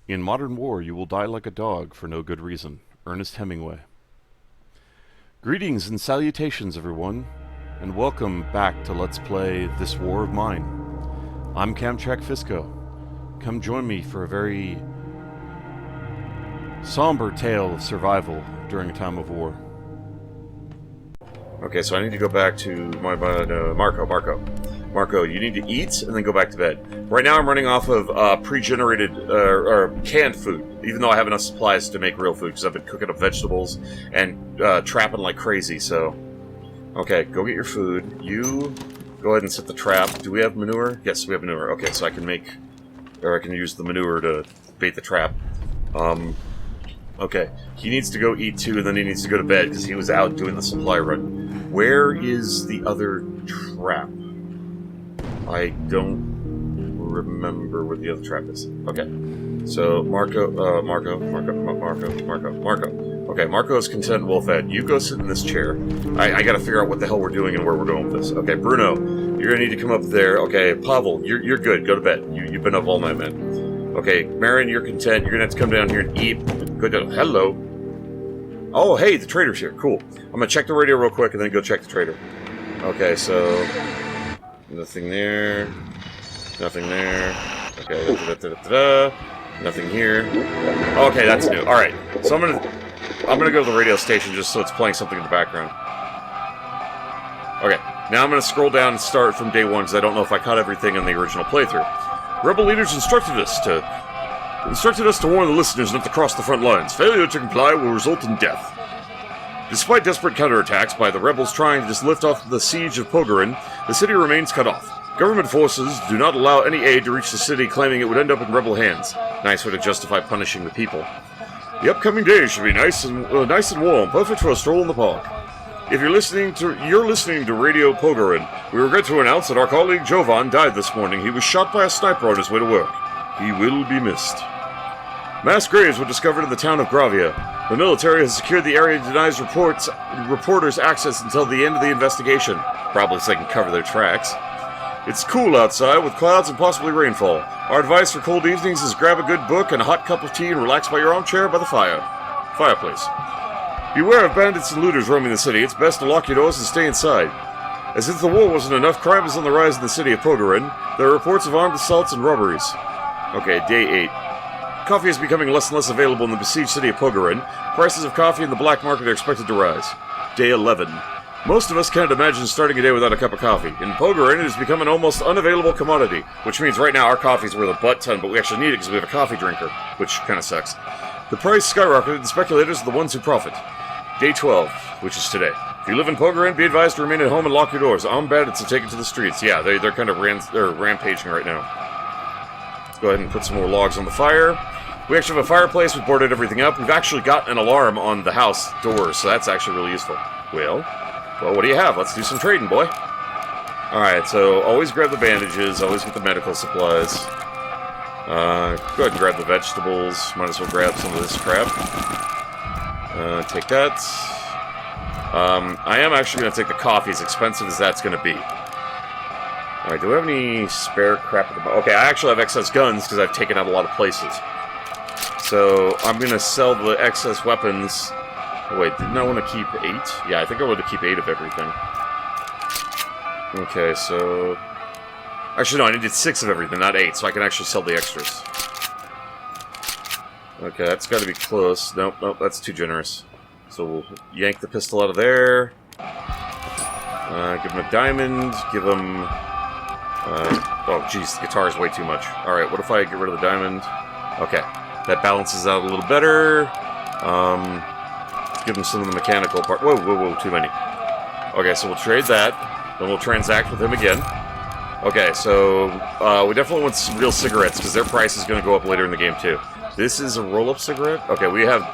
In modern war, you will die like a dog for no good reason. Ernest Hemingway. Greetings and salutations, everyone, and welcome back to Let's Play This War of Mine. I'm Camtrack Fisco. Come join me for a very somber tale of survival during a time of war. Okay, so I need to go back to Marco, you need to eat and then go back to bed. Right now I'm running off of pre-generated, or canned food, even though I have enough supplies to make real food, because I've been cooking up vegetables and trapping like crazy, so... Okay, go get your food. You go ahead and set the trap. Do we have manure? Yes, we have manure. Okay, so I can make... Or I can use the manure to bait the trap. Okay, he needs to go eat too, and then he needs to go to bed, because he was out doing the supply run. Where is the other trap? I don't remember where the other trap is. Okay, so Marco. Okay, Marco is content and well-fed. You go sit in this chair. I gotta figure out what the hell we're doing and where we're going with this. Okay, Bruno, you're gonna need to come up there. Okay, Pavel, you're good. Go to bed. You've been up all night, man. Okay, Marin, you're content. You're gonna have to come down here and eat. Good. Hello. Oh, hey, the trader's here. Cool. I'm gonna check the radio real quick and then go check the trader. Okay, so... Nothing there. Nothing there. Okay, nothing here. Okay, that's new. Alright, so I'm gonna go to the radio station just so it's playing something in the background. Okay, now I'm gonna scroll down and start from day one because I don't know if I caught everything in the original playthrough. Rebel leaders instructed us to warn the listeners not to cross the front lines. Failure to comply will result in death. Despite desperate counterattacks by the rebels trying to just lift off the siege of Pogorin, the city remains cut off. Government forces do not allow any aid to reach the city, claiming it would end up in rebel hands. Nice way to justify punishing the people. The upcoming days should be nice and warm, perfect for a stroll in the park. If you're listening to Radio Pogorin, we regret to announce that our colleague Jovan died this morning. He was shot by a sniper on his way to work. He will be missed. Mass graves were discovered in the town of Gravia. The military has secured the area and denies reporters access until the end of the investigation. Probably so they can cover their tracks. It's cool outside with clouds and possibly rainfall. Our advice for cold evenings is grab a good book and a hot cup of tea and relax by your armchair by the fireplace. Beware of bandits and looters roaming the city. It's best to lock your doors and stay inside. As if the war wasn't enough, crime is on the rise in the city of Pogorin. There are reports of armed assaults and robberies. Okay, day 8. Coffee is becoming less and less available in the besieged city of Pogorin. Prices of coffee in the black market are expected to rise. Day 11. Most of us can't imagine starting a day without a cup of coffee. In Pogorin, it has become an almost unavailable commodity, which means right now our coffee is worth a butt-ton, but we actually need it because we have a coffee drinker, which kind of sucks. The price skyrocketed and speculators are the ones who profit. Day 12, which is today. If you live in Pogorin, be advised to remain at home and lock your doors. Armed bandits have taken to the streets. Yeah, they're kind of rampaging right now. Let's go ahead and put some more logs on the fire. We actually have a fireplace. We boarded everything up. We've actually got an alarm on the house doors, so that's actually really useful. Well, what do you have? Let's do some trading, boy. Alright, so always grab the bandages. Always get the medical supplies. Go ahead and grab the vegetables. Might as well grab some of this crap. Take that. I am actually going to take the coffee, as expensive as that's going to be. Alright, do we have any spare crap at the moment? Okay, I actually have excess guns, because I've taken out a lot of places. So, I'm going to sell the excess weapons. Oh, wait, didn't I want to keep 8? Yeah, I think I want to keep 8 of everything. Okay, so... Actually, no, I needed 6 of everything, not 8, so I can actually sell the extras. Okay, that's got to be close. Nope, that's too generous. So we'll yank the pistol out of there. Give him a diamond. Give him... oh, jeez, the guitar is way too much. Alright, what if I get rid of the diamond? Okay. That balances out a little better. Give him some of the mechanical part. Whoa, too many. Okay, so we'll trade that. Then we'll transact with him again. Okay, so we definitely want some real cigarettes, because their price is going to go up later in the game, too. This is a roll-up cigarette? Okay, we have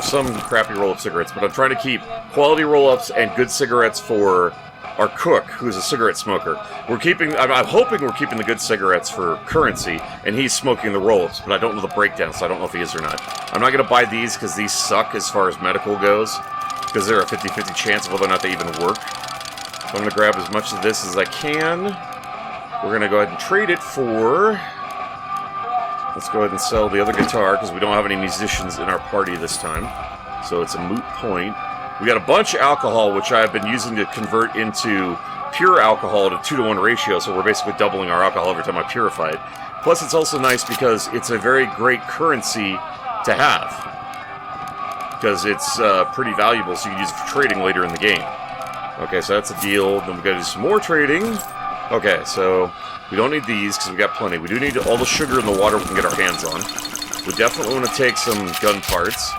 some crappy roll-up cigarettes, but I'm trying to keep quality roll-ups and good cigarettes for our cook, who's a cigarette smoker. I'm hoping we're keeping the good cigarettes for currency, and he's smoking the roll-ups, but I don't know the breakdown, so I don't know if he is or not. I'm not going to buy these because these suck as far as medical goes, because they're a 50-50 chance of whether or not they even work. So I'm going to grab as much of this as I can. We're going to go ahead and trade it for... Let's go ahead and sell the other guitar, because we don't have any musicians in our party this time. So it's a moot point. We got a bunch of alcohol, which I've been using to convert into pure alcohol at a 2-to-1 ratio, so we're basically doubling our alcohol every time I purify it. Plus, it's also nice because it's a very great currency to have. Because it's pretty valuable, so you can use it for trading later in the game. Okay, so that's a deal. Then we gotta do some more trading. Okay, so we don't need these because we got plenty. We do need all the sugar and the water we can get our hands on. We definitely want to take some gun parts.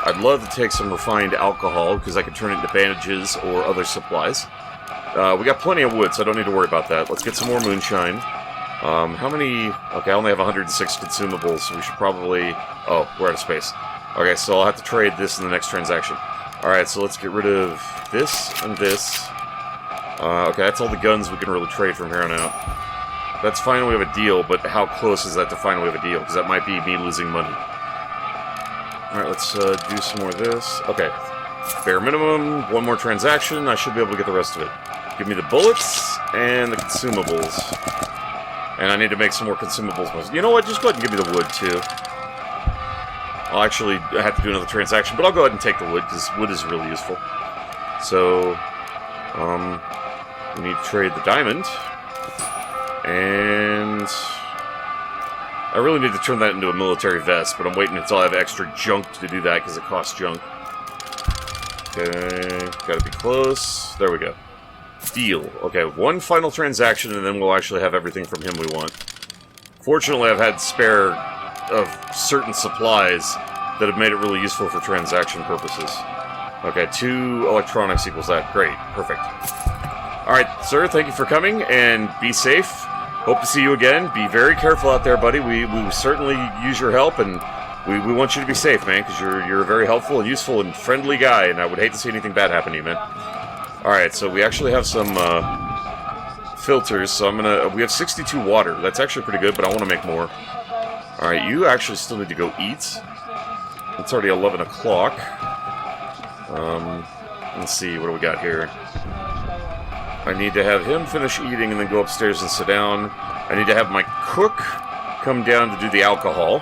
I'd love to take some refined alcohol because I can turn it into bandages or other supplies. We got plenty of wood, so I don't need to worry about that. Let's get some more moonshine. How many... Okay, I only have 106 consumables, so we should probably... Oh, we're out of space. Okay, so I'll have to trade this in the next transaction. Alright, so let's get rid of this and this. Okay, that's all the guns we can really trade from here on out. That's fine, we have a deal, but how close is that to finally have a deal? Because that might be me losing money. Alright, let's do some more of this. Okay. Bare minimum, one more transaction, I should be able to get the rest of it. Give me the bullets and the consumables. And I need to make some more consumables. You know what, just go ahead and give me the wood, too. I'll actually have to do another transaction, but I'll go ahead and take the wood, because wood is really useful. So, we need to trade the diamond. And I really need to turn that into a military vest, but I'm waiting until I have extra junk to do that, because it costs junk. Okay, gotta be close. There we go. Deal. Okay, one final transaction, and then we'll actually have everything from him we want. Fortunately, I've had spare of certain supplies that have made it really useful for transaction purposes. Okay, 2 electronics equals that. Great. Perfect. Alright, sir, thank you for coming, and be safe. Hope to see you again. Be very careful out there, buddy. We certainly use your help, and we want you to be safe, man, because you're a very helpful and useful and friendly guy, and I would hate to see anything bad happen to you, man. Alright, so we actually have some filters, so we have 62 water. That's actually pretty good, but I want to make more. Alright, you actually still need to go eat. It's already 11 o'clock. Let's see, what do we got here? I need to have him finish eating and then go upstairs and sit down. I need to have my cook come down to do the alcohol.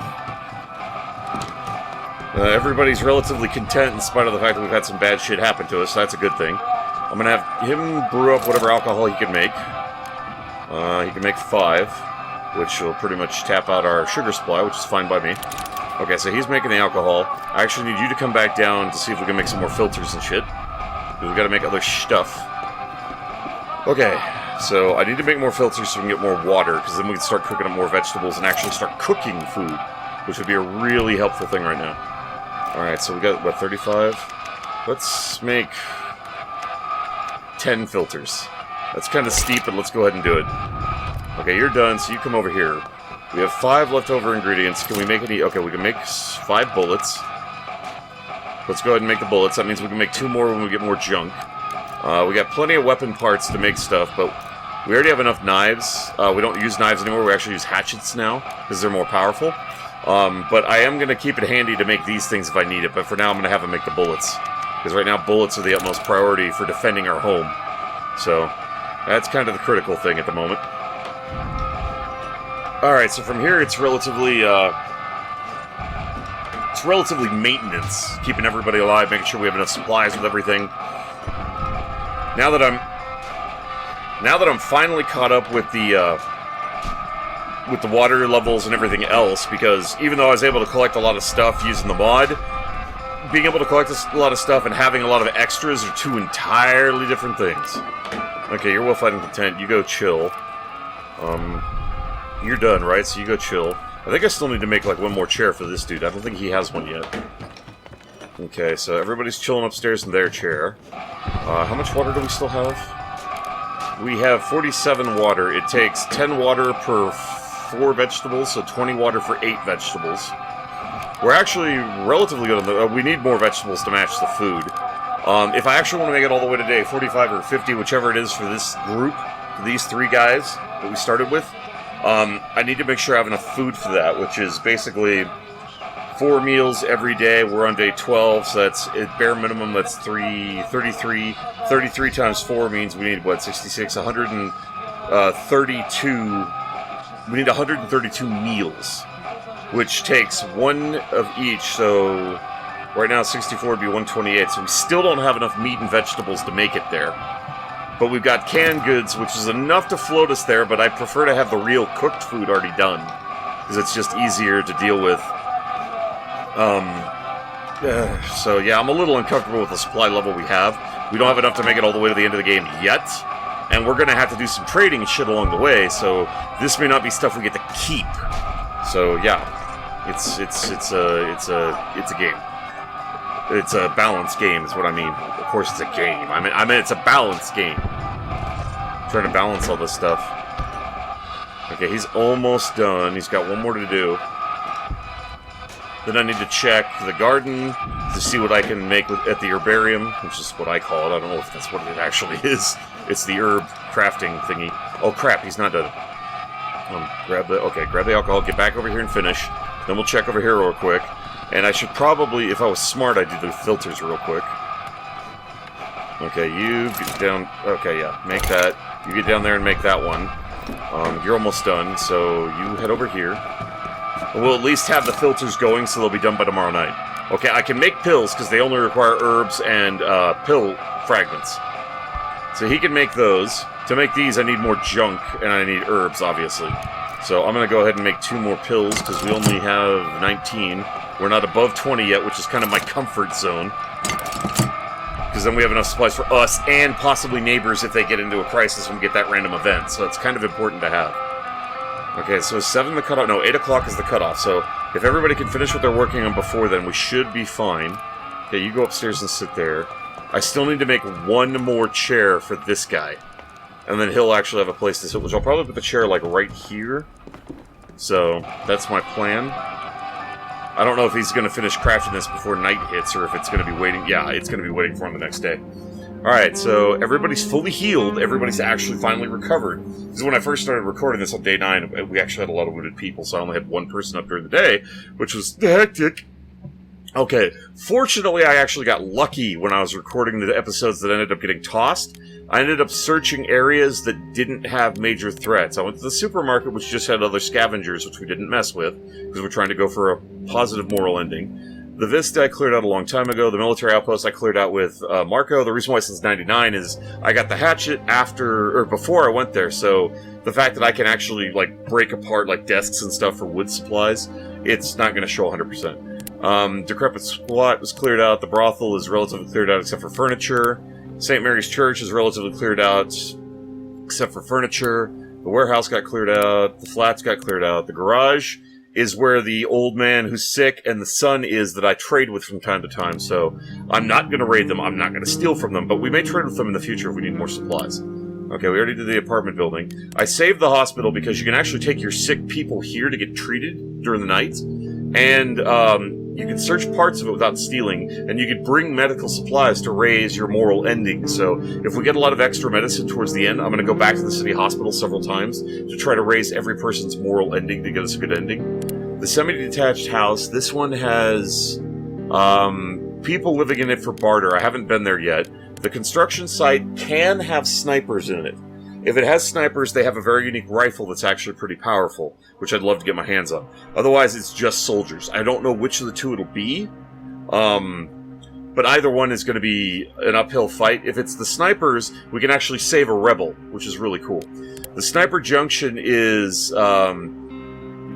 Everybody's relatively content in spite of the fact that we've had some bad shit happen to us, so that's a good thing. I'm gonna have him brew up whatever alcohol he can make. He can make 5, which will pretty much tap out our sugar supply, which is fine by me. Okay, so he's making the alcohol. I actually need you to come back down to see if we can make some more filters and shit. Because we gotta make other stuff. Okay, so I need to make more filters so we can get more water, because then we can start cooking up more vegetables and actually start cooking food, which would be a really helpful thing right now. Alright, so we got, what, 35? Let's make 10 filters. That's kind of steep, but let's go ahead and do it. Okay, you're done, so you come over here. We have 5 leftover ingredients. Can we make any... Okay, we can make 5 bullets. Let's go ahead and make the bullets. That means we can make 2 more when we get more junk. We got plenty of weapon parts to make stuff, but we already have enough knives. We don't use knives anymore. We actually use hatchets now, because they're more powerful. But I am going to keep it handy to make these things if I need it, but for now I'm going to have them make the bullets. Because right now bullets are the utmost priority for defending our home. So, that's kind of the critical thing at the moment. Alright, so from here it's relatively maintenance. Keeping everybody alive, making sure we have enough supplies with everything. Now that I'm finally caught up with the water levels and everything else, because even though I was able to collect a lot of stuff using the mod, being able to collect a lot of stuff and having a lot of extras are 2 entirely different things. Okay, you're well fighting content. You go chill. You're done, right? So you go chill. I think I still need to make like 1 more chair for this dude. I don't think he has one yet. Okay, so everybody's chilling upstairs in their chair. How much water do we still have? We have 47 water. It takes 10 water per 4 vegetables, so 20 water for 8 vegetables. We're actually relatively good on the... we need more vegetables to match the food. If I actually want to make it all the way today, 45 or 50, whichever it is for this group, these 3 guys that we started with, I need to make sure I have enough food for that, which is basically 4 meals every day. We're on day 12, so that's at bare minimum, that's 33. 33 times 4 means we need, what, 66? 132. We need 132 meals. which takes one of each, so right now 64 would be 128, so we still don't have enough meat and vegetables to make it there. But we've got canned goods, which is enough to float us there, but I prefer to have the real cooked food already done, because it's just easier to deal with. So yeah, I'm a little uncomfortable with the supply level we have. We don't have enough to make it all the way to the end of the game yet, and we're going to have to do some trading and shit along the way, so this may not be stuff we get to keep. So yeah, it's a game. It's a balanced game is what I mean. Of course it's a game. I mean it's a balanced game. I'm trying to balance all this stuff. Okay, he's almost done. He's got one more to do. Then I need to check the garden to see what I can make at the herbarium, which is what I call it. I don't know if that's what it actually is. It's the herb crafting thingy. Oh crap, he's not done. Grab the alcohol, get back over here and finish. Then we'll check over here real quick. And I should probably, if I was smart, I'd do the filters real quick. Okay, you get down. Okay, yeah, make that. You get down there and make that one. You're almost done, so you head over here. We'll at least have the filters going, so they'll be done by tomorrow night. Okay, I can make pills, because they only require herbs and pill fragments. So he can make those. To make these, I need more junk, and I need herbs, obviously. So I'm going to go ahead and make 2 more pills, because we only have 19. We're not above 20 yet, which is kind of my comfort zone. Because then we have enough supplies for us and possibly neighbors if they get into a crisis when we get that random event. So it's kind of important to have. Okay, so 7 the cutoff? No, 8 o'clock is the cutoff. So if everybody can finish what they're working on before then, we should be fine. Okay, you go upstairs and sit there. I still need to make 1 more chair for this guy. And then he'll actually have a place to sit, which I'll probably put the chair, like, right here. So that's my plan. I don't know if he's going to finish crafting this before night hits, or if it's going to be waiting. Yeah, it's going to be waiting for him the next day. Alright, so everybody's fully healed. Everybody's actually finally recovered. This is when I first started recording this on day 9. We actually had a lot of wounded people, so I only had 1 person up during the day, which was hectic. Okay, fortunately I actually got lucky when I was recording the episodes that ended up getting tossed. I ended up searching areas that didn't have major threats. I went to the supermarket, which just had other scavengers, which we didn't mess with, because we're trying to go for a positive moral ending. The Vista I cleared out a long time ago. The military outpost I cleared out with Marco. The reason why since 99 is I got the hatchet after, or before I went there, so the fact that I can actually, like, break apart, like, desks and stuff for wood supplies, it's not going to show 100%. Decrepit Squat was cleared out. The brothel is relatively cleared out except for furniture. St. Mary's Church is relatively cleared out, except for furniture. The warehouse got cleared out. The flats got cleared out. The garage is where the old man who's sick and the son is that I trade with from time to time. So I'm not going to raid them. I'm not going to steal from them. But we may trade with them in the future if we need more supplies. Okay, we already did the apartment building. I saved the hospital because you can actually take your sick people here to get treated during the night. And you can search parts of it without stealing, and you could bring medical supplies to raise your moral ending. So if we get a lot of extra medicine towards the end, I'm going to go back to the city hospital several times to try to raise every person's moral ending to get us a good ending. The semi-detached house, this one has people living in it for barter. I haven't been there yet. The construction site can have snipers in it. If it has snipers, they have a very unique rifle that's actually pretty powerful, which I'd love to get my hands on. Otherwise, it's just soldiers. I don't know which of the two it'll be, but either one is going to be an uphill fight. If it's the snipers, we can actually save a rebel, which is really cool. The sniper junction is...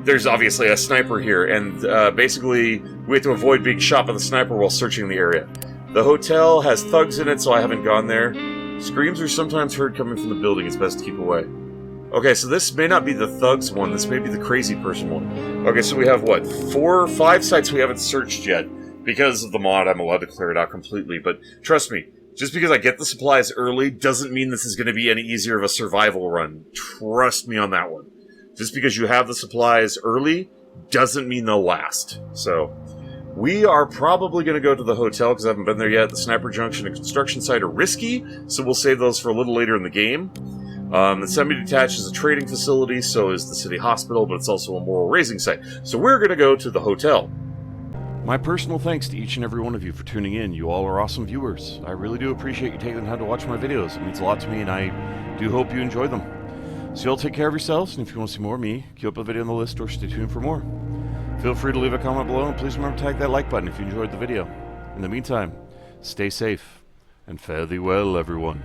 there's obviously a sniper here, and basically, we have to avoid being shot by the sniper while searching the area. The hotel has thugs in it, so I haven't gone there. Screams are sometimes heard coming from the building. It's best to keep away. Okay, so this may not be the thugs one. This may be the crazy person one. Okay, so we have, what, 4 or 5 sites we haven't searched yet. Because of the mod, I'm allowed to clear it out completely. But trust me, just because I get the supplies early doesn't mean this is going to be any easier of a survival run. Trust me on that one. Just because you have the supplies early doesn't mean they'll last. So... we are probably going to go to the hotel because I haven't been there yet. The sniper junction and construction site are risky, so we'll save those for a little later in the game. The semi-detached is a trading facility, so is the city hospital, but it's also a moral raising site. So we're going to go to the hotel. My personal thanks to each and every one of you for tuning in. You all are awesome viewers. I really do appreciate you taking the time to watch my videos. It means a lot to me, and I do hope you enjoy them. So y'all take care of yourselves, and if you want to see more of me, queue up a video on the list or stay tuned for more. Feel free to leave a comment below, and please remember to tag that like button if you enjoyed the video. In the meantime, stay safe, and fare thee well, everyone.